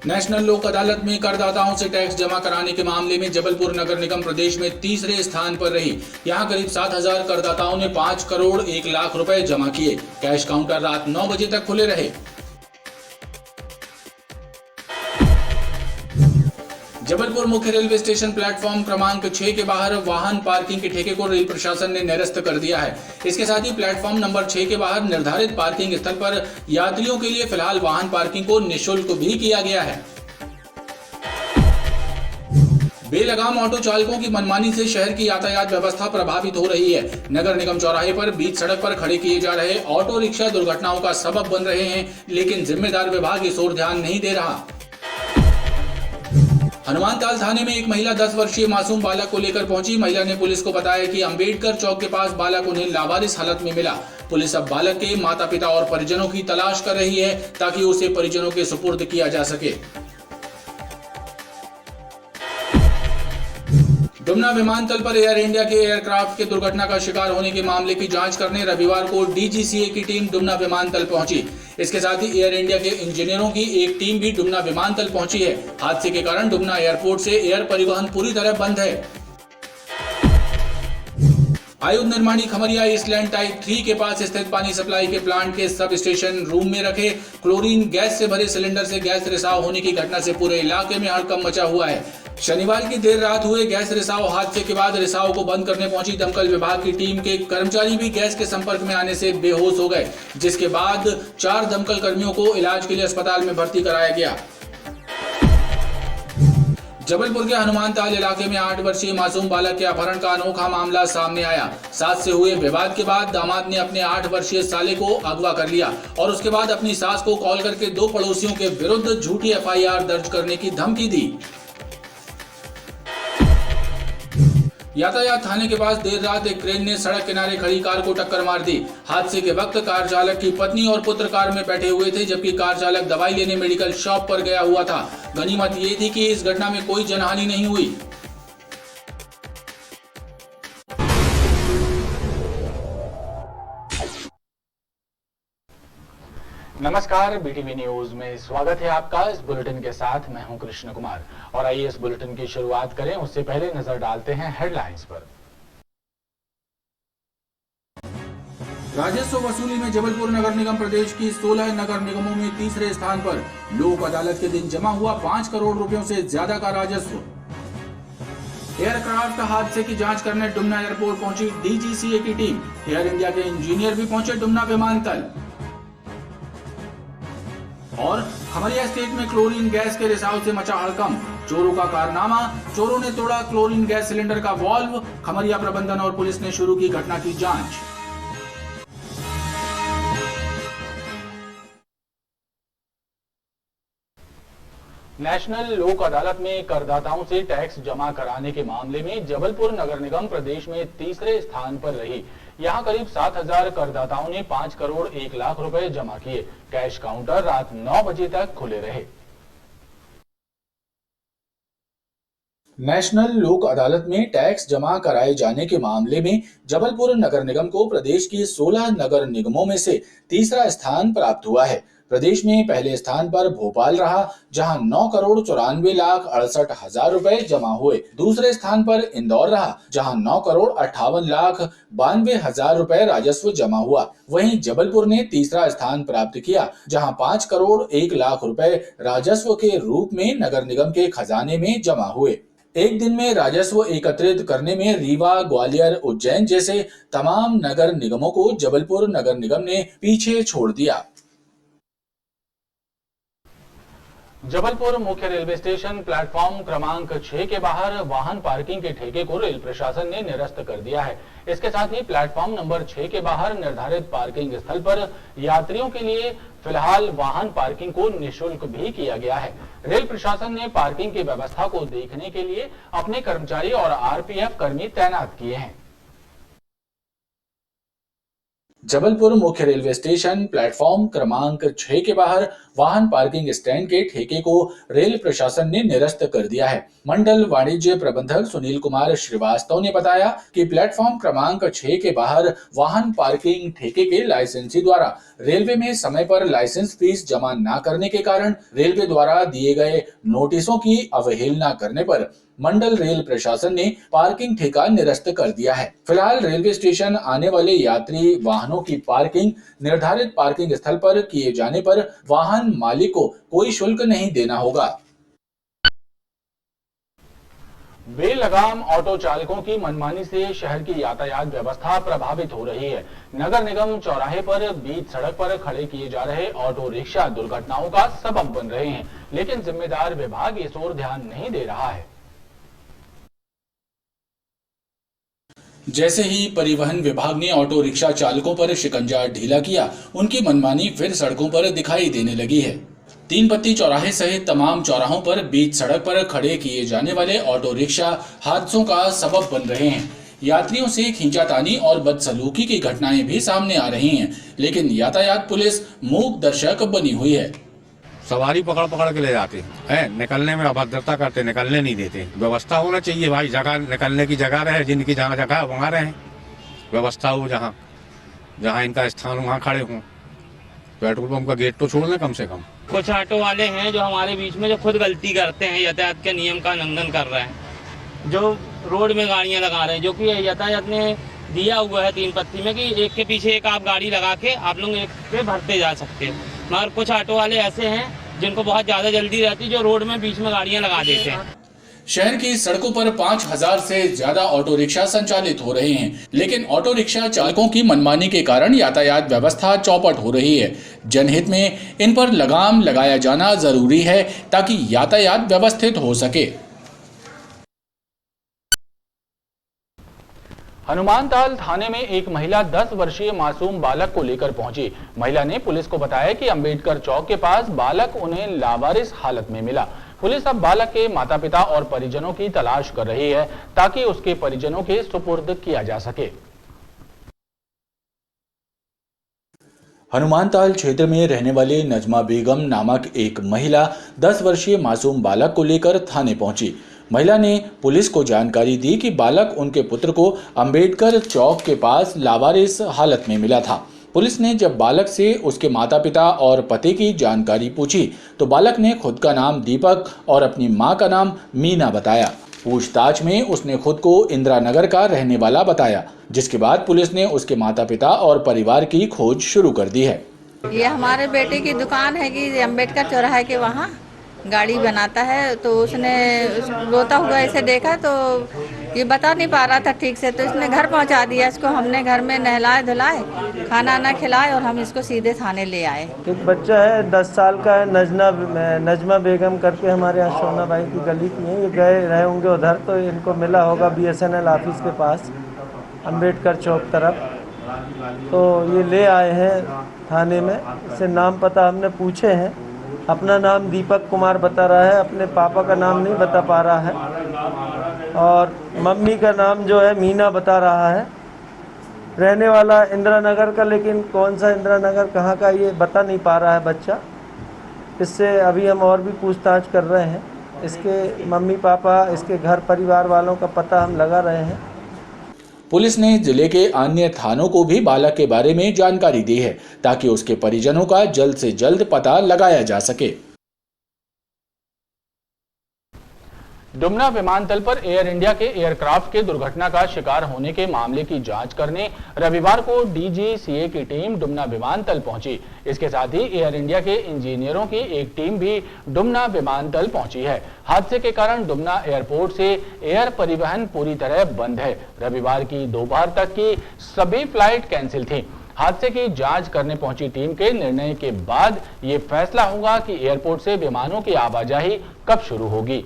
National लोक अदालत में करदाताओं से टैक्स जमा कराने के मामले में जबलपुर नगर निगम प्रदेश में तीसरे स्थान पर रही। यहां करीब 7,000 करदाताओं ने 5 करोड़ 1 लाख रुपए जमा किए। कैश काउंटर रात 9 बजे तक खुले रहे। जबलपुर मुख्य रेलवे स्टेशन प्लेटफॉर्म क्रमांक 6 के बाहर वाहन पार्किंग के ठेके को रेल प्रशासन ने निरस्त कर दिया है। इसके साथ ही प्लेटफॉर्म नंबर 6 के बाहर निर्धारित पार्किंग स्थल पर यात्रियों के लिए फिलहाल वाहन पार्किंग को निःशुल्क भी किया गया है। बेलगाम ऑटो चालकों की मनमानी से शहर की यातायात व्यवस्था प्रभावित हो रही है। नगर निगम चौराहे पर बीच सड़क पर खड़े किए जा रहे ऑटो रिक्शा दुर्घटनाओं का सबब बन रहे हैं, लेकिन जिम्मेदार विभाग इस ओर ध्यान नहीं दे रहा। हनुमानताल थाने में एक महिला 10 वर्षीय मासूम बालक को लेकर पहुंची। महिला ने पुलिस को बताया कि अंबेडकर चौक के पास बालक उन्हें लावारिस हालत में मिला। पुलिस अब बालक के माता पिता और परिजनों की तलाश कर रही है ताकि उसे परिजनों के सुपुर्द किया जा सके। डुमना विमानतल पर एयर इंडिया के एयरक्राफ्ट के दुर्घटना का शिकार होने के मामले की जांच करने रविवार को डीजीसीए की टीम डुमना विमानतल पहुंची। इसके साथ ही एयर इंडिया के इंजीनियरों की एक टीम भी डुमना विमानतल पहुंची है। हादसे के कारण डुमना एयरपोर्ट से एयर परिवहन पूरी तरह बंद है। आयुध निर्माणी खमरिया ईस्टलैंड टाइप 3 के पास स्थित पानी सप्लाई के प्लांट के सब स्टेशन रूम में रखे क्लोरीन गैस से भरे सिलेंडर से गैस रिसाव होने की घटना से पूरे इलाके में हड़कंप मचा हुआ है। शनिवार की देर रात हुए गैस रिसाव हादसे के बाद रिसाव को बंद करने पहुंची दमकल विभाग की टीम के कर्मचारी भी गैस के संपर्क में आने से बेहोश हो गए, जिसके बाद 4 दमकल कर्मियों को इलाज के लिए अस्पताल में भर्ती कराया गया। जबलपुर के हनुमानताल इलाके में 8 वर्षीय मासूम बालक के अपहरण का अनोखा मामला सामने आया। सास से हुए विवाद के बाद दामाद ने अपने 8 वर्षीय साले को अगवा कर लिया और उसके बाद अपनी सास को कॉल करके 2 पड़ोसियों के विरुद्ध झूठी एफआईआर दर्ज करने की धमकी दी। यातायात थाने के पास देर रात एक क्रेन ने सड़क किनारे खड़ी कार को टक्कर मार दी। हादसे के वक्त कार चालक की पत्नी और पुत्र कार में बैठे हुए थे, जबकि कार चालक दवाई लेने मेडिकल शॉप पर गया हुआ था। गनीमत ये थी कि इस घटना में कोई जनहानि नहीं हुई। नमस्कार, बीटीवी न्यूज में स्वागत है आपका। इस बुलेटिन के साथ मैं हूं कृष्ण कुमार और आइए इस बुलेटिन की शुरुआत करें। उससे पहले नजर डालते हैं हेडलाइंस पर। राजस्व वसूली में जबलपुर नगर निगम प्रदेश की 16 नगर निगमों में तीसरे स्थान पर। लोक अदालत के दिन जमा हुआ 5 करोड़ रुपयों से ज्यादा का राजस्व। एयरक्राफ्ट हादसे की जांच करने डुमना एयरपोर्ट पहुंची डीजीसीए की टीम। एयर इंडिया के इंजीनियर भी पहुंचे डुमना विमानतल। और खमरिया स्टेट में क्लोरीन गैस के रिसाव से मचा हड़कंप। चोरों का कारनामा, चोरों ने तोड़ा क्लोरीन गैस सिलेंडर का वाल्व। खमरिया प्रबंधन और पुलिस ने शुरू की घटना की जांच। नेशनल लोक अदालत में करदाताओं से टैक्स जमा कराने के मामले में जबलपुर नगर निगम प्रदेश में तीसरे स्थान पर रही। यहां करीब 7,000 करदाताओं ने 5 करोड़ 1 लाख रुपए जमा किए। कैश काउंटर रात 9 बजे तक खुले रहे। नेशनल लोक अदालत में टैक्स जमा कराए जाने के मामले में जबलपुर नगर निगम को प्रदेश की 16 नगर निगमों में से तीसरा स्थान प्राप्त हुआ है। प्रदेश में पहले स्थान पर भोपाल रहा, जहां 9 करोड़ 94 लाख 68 हजार रुपए जमा हुए। दूसरे स्थान पर इंदौर रहा, जहां 9 करोड़ 58 लाख 92 हजार रुपए राजस्व जमा हुआ। वहीं जबलपुर ने तीसरा स्थान प्राप्त किया, जहां 5 करोड़ 1 लाख रुपए राजस्व के रूप में नगर निगम के खजाने में जमा हुए। एक दिन में राजस्व एकत्रित करने में रीवा, ग्वालियर, उज्जैन जैसे तमाम नगर निगमों को जबलपुर नगर निगम ने पीछे छोड़ दिया। जबलपुर मुख्य रेलवे स्टेशन प्लेटफॉर्म क्रमांक 6 के बाहर वाहन पार्किंग के ठेके को रेल प्रशासन ने निरस्त कर दिया है। इसके साथ ही प्लेटफॉर्म नंबर 6 के बाहर निर्धारित पार्किंग स्थल पर यात्रियों के लिए फिलहाल वाहन पार्किंग को निःशुल्क भी किया गया है। रेल प्रशासन ने पार्किंग की व्यवस्था को देखने के लिए अपने कर्मचारी और आरपीएफ कर्मी तैनात किए हैं। जबलपुर मुख्य रेलवे स्टेशन प्लेटफॉर्म क्रमांक 6 के बाहर वाहन पार्किंग स्टैंड के ठेके को रेल प्रशासन ने निरस्त कर दिया है। मंडल वाणिज्य प्रबंधक सुनील कुमार श्रीवास्तव ने बताया कि प्लेटफॉर्म क्रमांक 6 के बाहर वाहन पार्किंग ठेके के लाइसेंसी द्वारा रेलवे में समय पर लाइसेंस फीस जमा न करने के कारण रेलवे द्वारा दिए गए नोटिसों की अवहेलना करने पर मंडल रेल प्रशासन ने पार्किंग ठेका निरस्त कर दिया है। फिलहाल रेलवे स्टेशन आने वाले यात्री वाहनों की पार्किंग निर्धारित पार्किंग स्थल पर किए जाने पर वाहन मालिक को कोई शुल्क नहीं देना होगा। बेलगाम ऑटो चालकों की मनमानी से शहर की यातायात व्यवस्था प्रभावित हो रही है। नगर निगम चौराहे पर बीच सड़क पर खड़े किए जा रहे ऑटो रिक्शा दुर्घटनाओं का सबब बन रहे हैं, लेकिन जिम्मेदार विभाग इस ओर ध्यान नहीं दे रहा है। जैसे ही परिवहन विभाग ने ऑटो रिक्शा चालकों पर शिकंजा ढीला किया, उनकी मनमानी फिर सड़कों पर दिखाई देने लगी है। तीन पत्ती चौराहे सहित तमाम चौराहों पर बीच सड़क पर खड़े किए जाने वाले ऑटो रिक्शा हादसों का सबब बन रहे हैं। यात्रियों से खींचातानी और बदसलूकी की घटनाएं भी सामने आ रही हैं, लेकिन यातायात पुलिस मूक दर्शक बनी हुई है। सवारी पकड़ पकड़ के ले जाते हैं, निकलने में अभद्रता करते, निकलने नहीं देते। व्यवस्था होना चाहिए भाई, जगह निकलने की जगह रहे, जिनकी जहाँ जगह है वहाँ रहे, व्यवस्था हो, जहाँ जहाँ इनका स्थान वहाँ खड़े हों। पेट्रोल पंप का गेट तो छोड़ दें कम से कम। कुछ ऑटो वाले हैं जो हमारे बीच में जो खुद गलती करते हैं, यातायात के नियम का उल्लंघन कर रहे हैं, जो रोड में गाड़ियां लगा रहे हैं, जो कि यातायात ने दिया हुआ है तीन पत्ती में कि एक के पीछे एक आप गाड़ी लगा के आप लोग एक पे भरते जा सकते हैं। मगर कुछ ऑटो वाले ऐसे हैं जिनको बहुत ज्यादा जल्दी रहती है, जो रोड में बीच में गाड़ियां लगा देते हैं। शहर की सड़कों पर 5000 से ज्यादा ऑटो रिक्शा संचालित हो रहे हैं, लेकिन ऑटो रिक्शा चालकों की मनमानी के कारण यातायात व्यवस्था चौपट हो रही है। जनहित में इन पर लगाम लगाया जाना जरूरी है ताकि यातायात व्यवस्थित हो सके। हनुमानताल थाने में एक महिला 10 वर्षीय मासूम बालक को लेकर पहुंची। महिला ने पुलिस को बताया कि अंबेडकर चौक के पास बालक उन्हें लावारिस हालत में मिला। पुलिस अब बालक के माता पिता और परिजनों की तलाश कर रही है ताकि उसके परिजनों के सुपुर्द किया जा सके। हनुमानताल क्षेत्र में रहने वाली नजमा बेगम नामक एक महिला 10 वर्षीय मासूम बालक को लेकर थाने पहुंची। महिला ने पुलिस को जानकारी दी कि बालक उनके पुत्र को अंबेडकर चौक के पास लावारिस हालत में मिला था। पुलिस ने जब बालक से उसके माता पिता और पति की जानकारी पूछी तो बालक ने खुद का नाम दीपक और अपनी मां का नाम मीना बताया। पूछताछ में उसने खुद को इंदिरा नगर का रहने वाला बताया, जिसके बाद पुलिस ने उसके माता पिता और परिवार की खोज शुरू कर दी है। ये हमारे बेटे की दुकान है कि अम्बेडकर चौराहे के वहाँ गाड़ी बनाता है, तो उसने रोता हुआ ऐसे देखा तो ये बता नहीं पा रहा था ठीक से, तो इसने घर पहुंचा दिया इसको। हमने घर में नहलाए धुलाए, खाना ना खिलाए और हम इसको सीधे थाने ले आए। एक बच्चा है 10 साल का है, नजमा बेगम करके, हमारे यहाँ सोना भाई की गली की है। ये गए रहे होंगे उधर, तो इनको मिला होगा BSNL ऑफिस के पास अंबेडकर चौक तरफ, तो ये ले आए हैं थाने में। इससे नाम पता हमने पूछे हैं, अपना नाम दीपक कुमार बता रहा है, अपने पापा का नाम नहीं बता पा रहा है और मम्मी का नाम जो है मीना बता रहा है। रहने वाला इंदिरा नगर का, लेकिन कौन सा इंदिरा नगर कहाँ का ये बता नहीं पा रहा है बच्चा। इससे अभी हम और भी पूछताछ कर रहे हैं। इसके मम्मी पापा, इसके घर परिवार वालों का पता हम लगा रहे हैं। पुलिस ने जिले के अन्य थानों को भी बालक के बारे में जानकारी दी है ताकि उसके परिजनों का जल्द से जल्द पता लगाया जा सके। डुमना विमानतल पर एयर इंडिया के एयरक्राफ्ट के दुर्घटना का शिकार होने के मामले की जांच करने रविवार को DGCA की टीम डुमना विमानतल पहुंची। इसके साथ ही एयर इंडिया के इंजीनियरों की एक टीम भी डुमना विमानतल पहुंची है। हादसे के कारण डुमना एयरपोर्ट से एयर परिवहन पूरी तरह बंद है। रविवार की दोपहर तक की सभी फ्लाइट कैंसिल थी। हादसे की जांच करने पहुंची टीम के निर्णय के बाद ये फैसला होगा कि एयरपोर्ट से विमानों की आवाजाही कब शुरू होगी।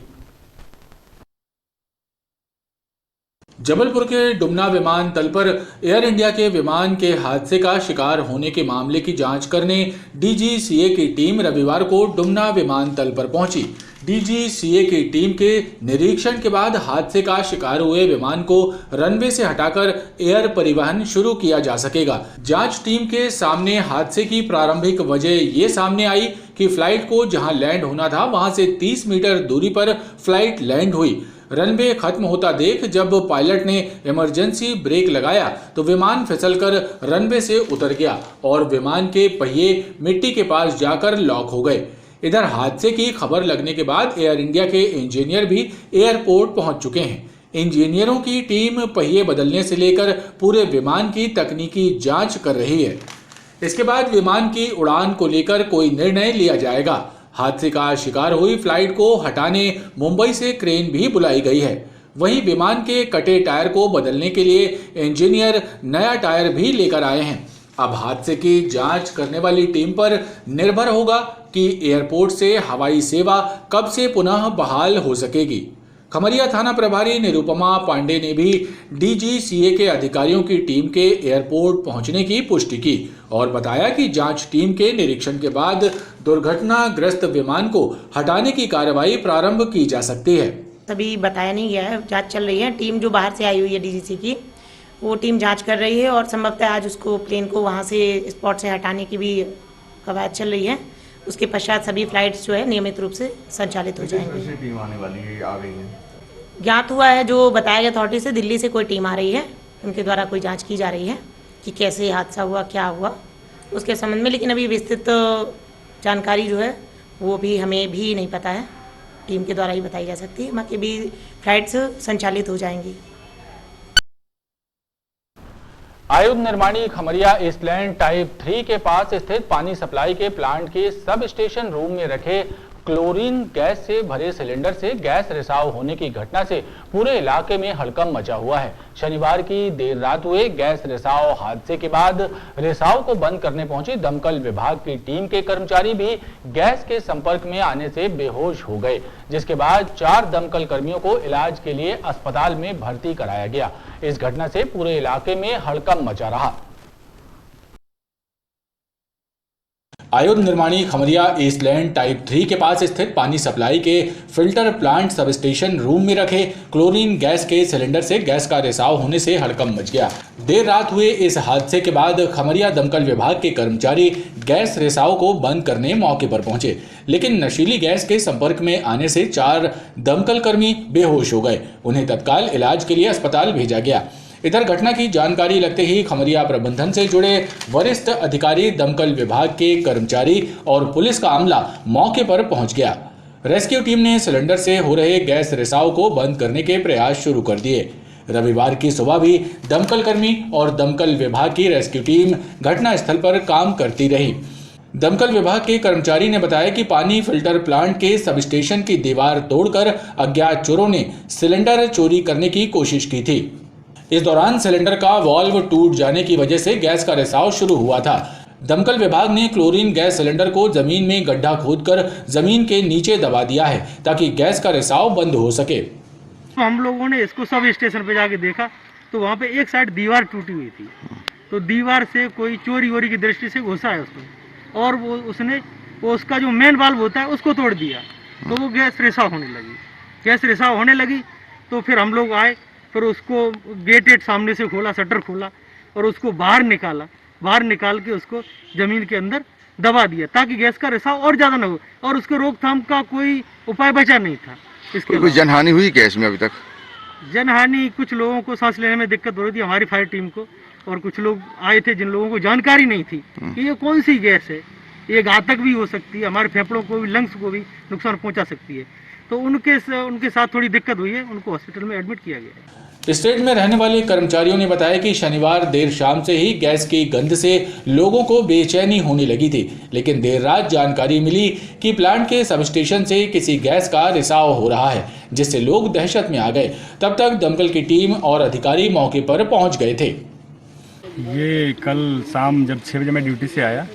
जबलपुर के डुमना विमानतल पर एयर इंडिया के विमान के हादसे का शिकार होने के मामले की जांच करने DGCA की टीम रविवार को डुमना विमानतल पर पहुंची। डीजीसीए की टीम के निरीक्षण के बाद हादसे का शिकार हुए विमान को रनवे से हटाकर एयर परिवहन शुरू किया जा सकेगा। जांच टीम के सामने हादसे की प्रारंभिक वजह ये सामने आई कि फ्लाइट को जहां लैंड होना था वहां से 30 मीटर दूरी पर फ्लाइट लैंड हुई। रनवे खत्म होता देख जब पायलट ने इमरजेंसी ब्रेक लगाया तो विमान फिसलकर रनवे से उतर गया और विमान के पहिए मिट्टी के पास जाकर लॉक हो गए। इधर हादसे की खबर लगने के बाद एयर इंडिया के इंजीनियर भी एयरपोर्ट पहुंच चुके हैं। इंजीनियरों की टीम पहिए बदलने से लेकर पूरे विमान की तकनीकी जांच कर रही है। इसके बाद विमान की उड़ान को लेकर कोई निर्णय लिया जाएगा। हादसे का शिकार हुई फ्लाइट को हटाने मुंबई से क्रेन भी बुलाई गई है। वहीं विमान के कटे टायर को बदलने के लिए इंजीनियर नया टायर भी लेकर आए हैं। अब हादसे की जांच करने वाली टीम पर निर्भर होगा कि एयरपोर्ट से हवाई सेवा कब से पुनः बहाल हो सकेगी। खमरिया थाना प्रभारी निरुपमा पांडे ने भी डीजीसीए के अधिकारियों की टीम के एयरपोर्ट पहुंचने की पुष्टि की और बताया कि जांच टीम के निरीक्षण के बाद दुर्घटनाग्रस्त विमान को हटाने की कार्रवाई प्रारंभ की जा सकती है। अभी बताया नहीं गया है, जांच चल रही है। टीम जो बाहर से आई हुई है डीजीसी की, वो टीम जांच कर रही है और संभवतः आज उसको प्लेन को वहां से स्पॉट से हटाने की भी कवायद चल रही है। उसके पश्चात सभी फ्लाइट्स जो है नियमित रूप से संचालित हो जाएंगी। टीम आने वाली आ गई है, ज्ञात हुआ है जो बताया गया अथॉरिटी से, दिल्ली से कोई टीम आ रही है, उनके द्वारा कोई जांच की जा रही है कि कैसे हादसा हुआ, क्या हुआ उसके संबंध में। लेकिन अभी विस्तृत जानकारी जो है वो भी हमें भी नहीं पता है, टीम के द्वारा ही बताई जा सकती है। बाकी भी फ्लाइट्स संचालित हो जाएंगी। आयुध निर्माणी खमरिया ईस्टलैंड टाइप 3 के पास स्थित पानी सप्लाई के प्लांट के सब स्टेशन रूम में रखे क्लोरीन गैस से भरे सिलेंडर से गैस रिसाव होने की घटना से पूरे इलाके में हड़कंप मचा हुआ है। शनिवार की देर रात हुए गैस रिसाव हादसे के बाद रिसाव को बंद करने पहुंची दमकल विभाग की टीम के कर्मचारी भी गैस के संपर्क में आने से बेहोश हो गए, जिसके बाद 4 दमकल कर्मियों को इलाज के लिए अस्पताल में भर्ती कराया गया। इस घटना से पूरे इलाके में हड़कंप मचा रहा। आयुध निर्माणी खमरिया ईस्टलैंड टाइप 3 के पास स्थित पानी सप्लाई के filter plant sub station room में रखे क्लोरीन गैस के सिलेंडर से गैस का रिसाव होने से हड़कंप मच गया। देर रात हुए इस हादसे के बाद खमरिया दमकल विभाग के कर्मचारी गैस रिसाव को बंद करने मौके पर पहुंचे, लेकिन नशीली गैस के संपर्क में आने से 4 दमकल कर्मी बेहोश हो गए। उन्हें तत्काल इलाज के लिए अस्पताल भेजा गया। इधर घटना की जानकारी लगते ही खमरिया प्रबंधन से जुड़े वरिष्ठ अधिकारी, दमकल विभाग के कर्मचारी और पुलिस का अमला मौके पर पहुंच गया। रेस्क्यू टीम ने सिलेंडर से हो रहे गैस रिसाव को बंद करने के प्रयास शुरू कर दिए। रविवार की सुबह भी दमकल कर्मी और दमकल विभाग की रेस्क्यू टीम घटनास्थल पर काम करती रही। दमकल विभाग के कर्मचारी ने बताया कि पानी फिल्टर प्लांट के सब स्टेशन की दीवार तोड़कर अज्ञात चोरों ने सिलेंडर चोरी करने की कोशिश की थी। इस दौरान सिलेंडर का वाल्व टूट जाने की वजह से गैस का रिसाव शुरू हुआ था। दमकल विभाग ने क्लोरीन गैस सिलेंडर को जमीन में गड्ढा खोदकर जमीन के नीचे दबा दिया है ताकि गैस का रिसाव बंद हो सके। हम लोगों ने इसको सब स्टेशन पे जाके देखा तो वहाँ पे एक साइड दीवार टूटी हुई थी, तो दीवार से कोई चोरी वोरी की दृष्टि से घुसा है उसमें और वो उसका जो मेन वाल्व होता है उसको तोड़ दिया, तो वो गैस रिसाव होने लगी। गैस रिसाव होने लगी तो फिर हम लोग आए, फिर उसको गेट सामने से खोला, शटर खोला और उसको बाहर निकाल के उसको जमीन के अंदर दबा दिया ताकि गैस का रिसाव और ज़्यादा ना हो, और उसके रोकथाम का कोई उपाय बचा नहीं था। इसके कोई जनहानि हुई गैस में अभी तक? जनहानि, कुछ लोगों को सांस लेने में दिक्कत हो रही थी हमारी फायर टीम को, और कुछ लोग आए थे जिन लोगों को जानकारी नहीं थी कि ये कौन सी गैस है, ये घातक भी हो सकती है, हमारे फेफड़ों को भी, लंग्स को भी नुकसान पहुंचा सकती है। तो उनके साथ थोड़ी दिक्कत हुई है, उनको हॉस्पिटल में एडमिट किया गया है। स्टेट में रहने वाले कर्मचारियों ने बताया कि शनिवार देर शाम से ही गैस की गंध से लोगों को बेचैनी होने लगी थी, लेकिन देर रात जानकारी मिली कि प्लांट के सब स्टेशन से किसी गैस का रिसाव हो रहा है, जिससे लोग दहशत में आ गए। तब तक दमकल की टीम और अधिकारी मौके पर पहुंच गए थे। ये कल शाम जब 6 बजे मैं ड्यूटी से आया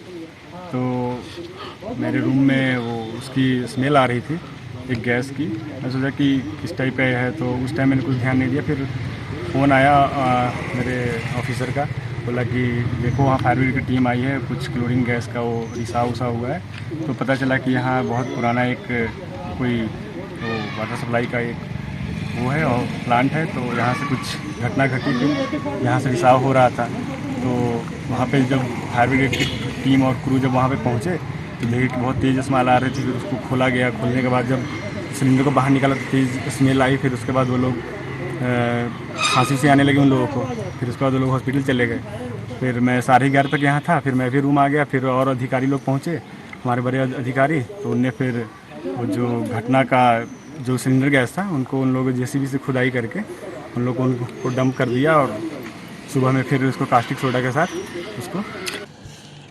तो मेरे रूम में वो उसकी स्मेल आ रही थी, एक गैस की। मैं सोचा कि किस टाइप का है, तो उस टाइम मैंने कुछ ध्यान नहीं दिया। फिर फ़ोन आया मेरे ऑफिसर का, बोला कि देखो वहाँ फायर ब्रिगेड की टीम आई है, कुछ क्लोरीन गैस का वो रिसाव उसा हुआ है। तो पता चला कि यहाँ बहुत पुराना एक कोई वाटर सप्लाई का एक वो है और प्लांट है, तो यहाँ से कुछ घटना घटी थी, यहाँ से रिसाव हो रहा था। तो वहाँ पे जब फायर ब्रिगेड की टीम और क्रू जब वहाँ पे पहुँचे तो देखे कि बहुत तेज़ स्मेल आ रही थी। फिर उसको खोला गया, खोलने के बाद जब सिलेंडर को बाहर निकाला तो तेज़ स्मेल आई। फिर उसके बाद वो लोग खांसी से आने लगे उन लोगों को। फिर उसके बाद वो लोग हॉस्पिटल चले गए। फिर मैं 11:30 तक यहाँ था, फिर मैं भी रूम आ गया। फिर और अधिकारी लोग पहुँचे, हमारे बड़े अधिकारी, तो उनने फिर वो जो घटना का जो सिलेंडर गैस था उनको उन लोगों जेसीबी से खुदाई करके उन लोगों को उनको डंप कर दिया और सुबह में फिर उसको कास्टिक सोडा के साथ उसको।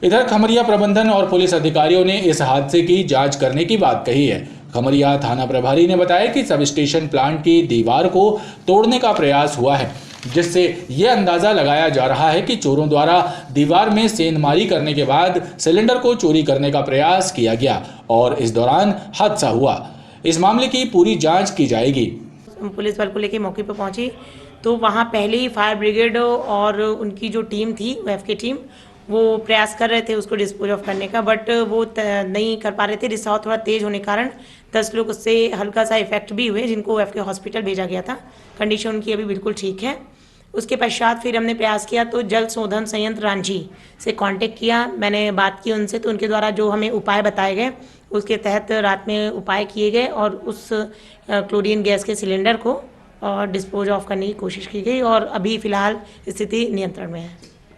इधर खमरिया प्रबंधन और पुलिस अधिकारियों ने इस हादसे की जांच करने की बात कही है। खमरिया थाना प्रभारी ने बताया कि सब स्टेशन प्लांट की दीवार को तोड़ने का प्रयास हुआ है, जिससे ये अंदाजा लगाया जा रहा है कि चोरों द्वारा दीवार में सेंधमारी करने के बाद सिलेंडर को चोरी करने का प्रयास किया गया और इस दौरान हादसा हुआ। इस मामले की पूरी जांच की जाएगी। पुलिस बल को लेकर मौके पर पहुंची तो वहां पहले ही फायर ब्रिगेड और उनकी जो टीम थी एफ की टीम वो प्रयास कर रहे थे उसको डिस्पोज ऑफ करने का, बट वो नहीं कर पा रहे थे। रिसाव थोड़ा तेज होने के कारण 10 लोग उससे हल्का सा इफेक्ट भी हुए, जिनको एफ के हॉस्पिटल भेजा गया था। कंडीशन उनकी अभी बिल्कुल ठीक है। उसके पश्चात फिर हमने प्रयास किया तो जल शोधन संयंत्र रांची से कांटेक्ट किया। मैंने बात की उनसे, तो उनके द्वारा जो हमें उपाय बताए गए उसके तहत रात में उपाय किए गए और उस क्लोरीन गैस के सिलेंडर को डिस्पोज ऑफ करने की कोशिश की गई और अभी फिलहाल स्थिति नियंत्रण में है।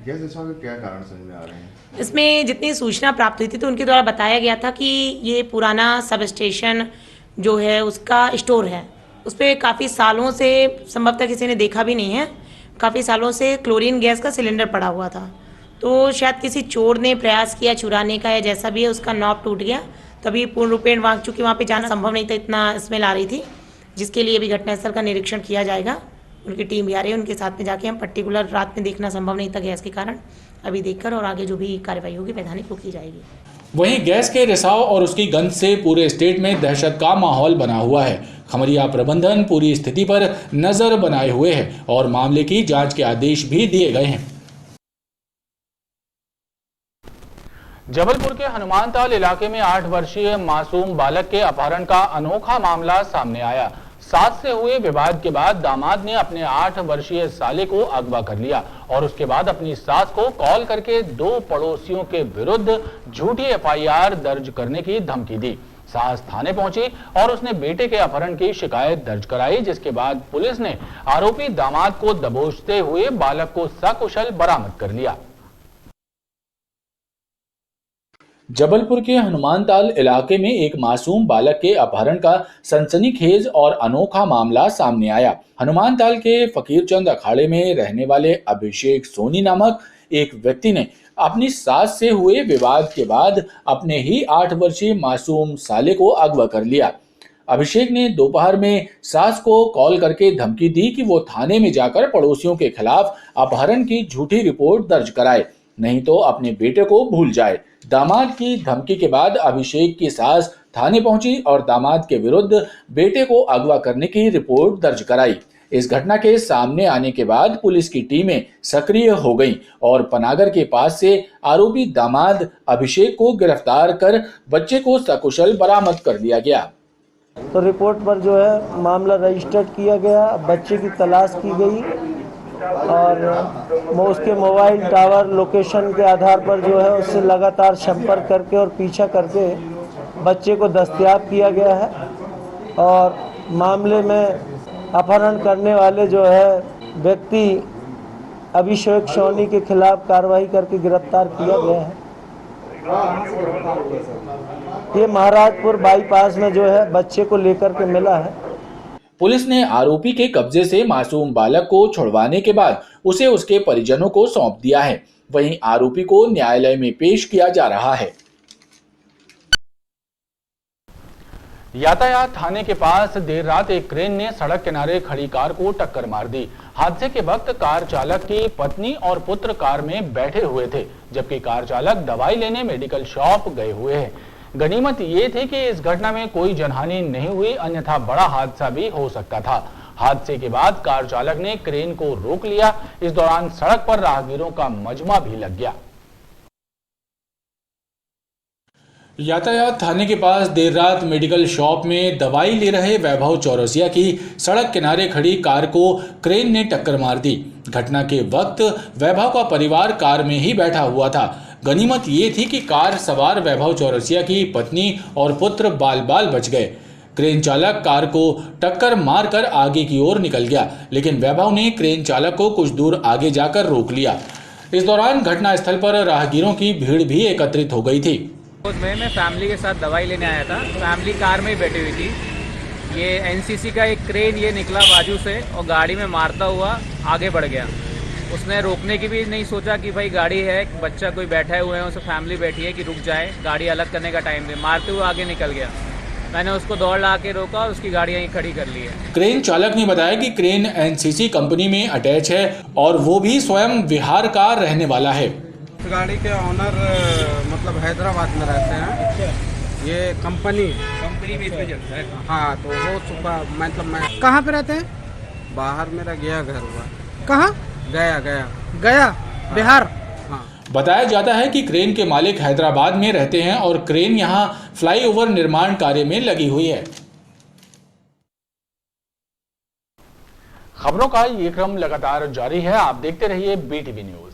गैस रिसाव के क्या कारण समझ में आ रहे हैं? इसमें जितनी सूचना प्राप्त हुई थी तो उनके द्वारा बताया गया था कि ये पुराना सब स्टेशन जो है उसका स्टोर है, उस पर काफ़ी सालों से संभवतः किसी ने देखा भी नहीं है, काफ़ी सालों से क्लोरीन गैस का सिलेंडर पड़ा हुआ था। तो शायद किसी चोर ने प्रयास किया चुराने का या जैसा भी है, उसका नॉब टूट गया। तभी पूर्ण रूपेण वहाँ, चूँकि वहाँ पे जाना संभव नहीं था, इतना स्मेल आ रही थी, जिसके लिए भी घटनास्थल का निरीक्षण किया जाएगा। उनकी टीम भी आ रही है, उनके साथ में जाके हम पर्टिकुलर रात में देखना संभव नहीं था गैस के कारण, अभी देखकर और आगे जो भी कार्रवाई होगी वैधानिक वो की जाएगी। वहीं गैस के रिसाव और उसकी गंध से पूरे स्टेट में दहशत का माहौल बना हुआ है। खमरिया प्रबंधन पूरी स्थिति पर नजर बनाए हुए है और मामले की जांच के आदेश भी दिए गए हैं। जबलपुर के हनुमानताल इलाके में 8 वर्षीय मासूम बालक के अपहरण का अनोखा मामला सामने आया। सास से हुए विवाद के बाद दामाद ने अपने 8 वर्षीय साले को अगवा कर लिया और उसके बाद अपनी सास को कॉल करके 2 पड़ोसियों के विरुद्ध झूठी एफआईआर दर्ज करने की धमकी दी। सास थाने पहुंची और उसने बेटे के अपहरण की शिकायत दर्ज कराई, जिसके बाद पुलिस ने आरोपी दामाद को दबोचते हुए बालक को सकुशल बरामद कर लिया। जबलपुर के हनुमानताल इलाके में एक मासूम बालक के अपहरण का सनसनीखेज और अनोखा मामला सामने आया। हनुमानताल के फकीरचंद अखाड़े में रहने वाले अभिषेक सोनी नामक एक व्यक्ति ने अपनी सास से हुए विवाद के बाद अपने ही 8 वर्षीय मासूम साले को अगवा कर लिया। अभिषेक ने दोपहर में सास को कॉल करके धमकी दी कि वो थाने में जाकर पड़ोसियों के खिलाफ अपहरण की झूठी रिपोर्ट दर्ज कराए, नहीं तो अपने बेटे को भूल जाए। दामाद की धमकी के बाद अभिषेक की सास थाने पहुंची और दामाद के विरुद्ध बेटे को अगवा करने की रिपोर्ट दर्ज कराई। इस घटना के सामने आने के बाद पुलिस की टीमें सक्रिय हो गईं और पनागर के पास से आरोपी दामाद अभिषेक को गिरफ्तार कर बच्चे को सकुशल बरामद कर लिया गया। तो रिपोर्ट पर जो है मामला रजिस्टर्ड किया गया, बच्चे की तलाश की गई और वो उसके मोबाइल टावर लोकेशन के आधार पर जो है उससे लगातार संपर्क करके और पीछा करके बच्चे को दस्तयाब किया गया है और मामले में अपहरण करने वाले जो है व्यक्ति अभिषेक सोनी के खिलाफ कार्रवाई करके गिरफ्तार किया गया है। ये महाराजपुर बाईपास में जो है बच्चे को लेकर के मिला है। पुलिस ने आरोपी के कब्जे से मासूम बालक को छुड़वाने के बाद उसे उसके परिजनों को सौंप दिया है। वहीं आरोपी को न्यायालय में पेश किया जा रहा है। यातायात थाने के पास देर रात एक क्रेन ने सड़क किनारे खड़ी कार को टक्कर मार दी। हादसे के वक्त कार चालक की पत्नी और पुत्र कार में बैठे हुए थे, जबकि कार चालक दवाई लेने मेडिकल शॉप गए हुए हैं। गनीमत ये थी कि इस घटना में कोई जनहानि नहीं हुई, अन्यथा बड़ा हादसा भी हो सकता था। हादसे के बाद कार चालक ने क्रेन को रोक लिया। इस दौरान सड़क पर राहगीरों का मजमा भी लग गया। यातायात थाने के पास देर रात मेडिकल शॉप में दवाई ले रहे वैभव चौरसिया की सड़क किनारे खड़ी कार को क्रेन ने टक्कर मार दी। घटना के वक्त वैभव का परिवार कार में ही बैठा हुआ था। गनीमत ये थी कि कार सवार वैभव चौरसिया की पत्नी और पुत्र बाल बाल बच गए। क्रेन चालक कार को टक्कर मारकर आगे की ओर निकल गया, लेकिन वैभव ने क्रेन चालक को कुछ दूर आगे जाकर रोक लिया। इस दौरान घटनास्थल पर राहगीरों की भीड़ भी एकत्रित हो गई थी। मैं फैमिली के साथ दवाई लेने आया था। फैमिली कार में ही बैठी हुई थी। ये एनसीसी का एक क्रेन ये निकला बाजू से और गाड़ी में मारता हुआ आगे बढ़ गया। उसने रोकने की भी नहीं सोचा कि भाई गाड़ी है, बच्चा कोई बैठा हुए हैं, उसे फैमिली बैठी है कि रुक जाए, गाड़ी अलग करने का टाइम दे। मारते हुए आगे निकल गया। मैंने उसको दौड़ ला के रोका और उसकी गाड़ी यहीं खड़ी कर ली है। क्रेन चालक ने बताया कि क्रेन एनसीसी कंपनी में अटैच है और वो भी स्वयं बिहार का रहने वाला है। गाड़ी के ऑनर मतलब हैदराबाद में रहते हैं। ये कंपनी भी इसमें चलता है। हाँ, तो वो सुबह मतलब मैं कहाँ पे रहते हैं? बाहर मेरा गया घर हुआ। कहाँ? गया बिहार। हाँ। बताया जाता है कि क्रेन के मालिक हैदराबाद में रहते हैं और क्रेन यहां फ्लाईओवर निर्माण कार्य में लगी हुई है। खबरों का ये क्रम लगातार जारी है। आप देखते रहिए BTV न्यूज।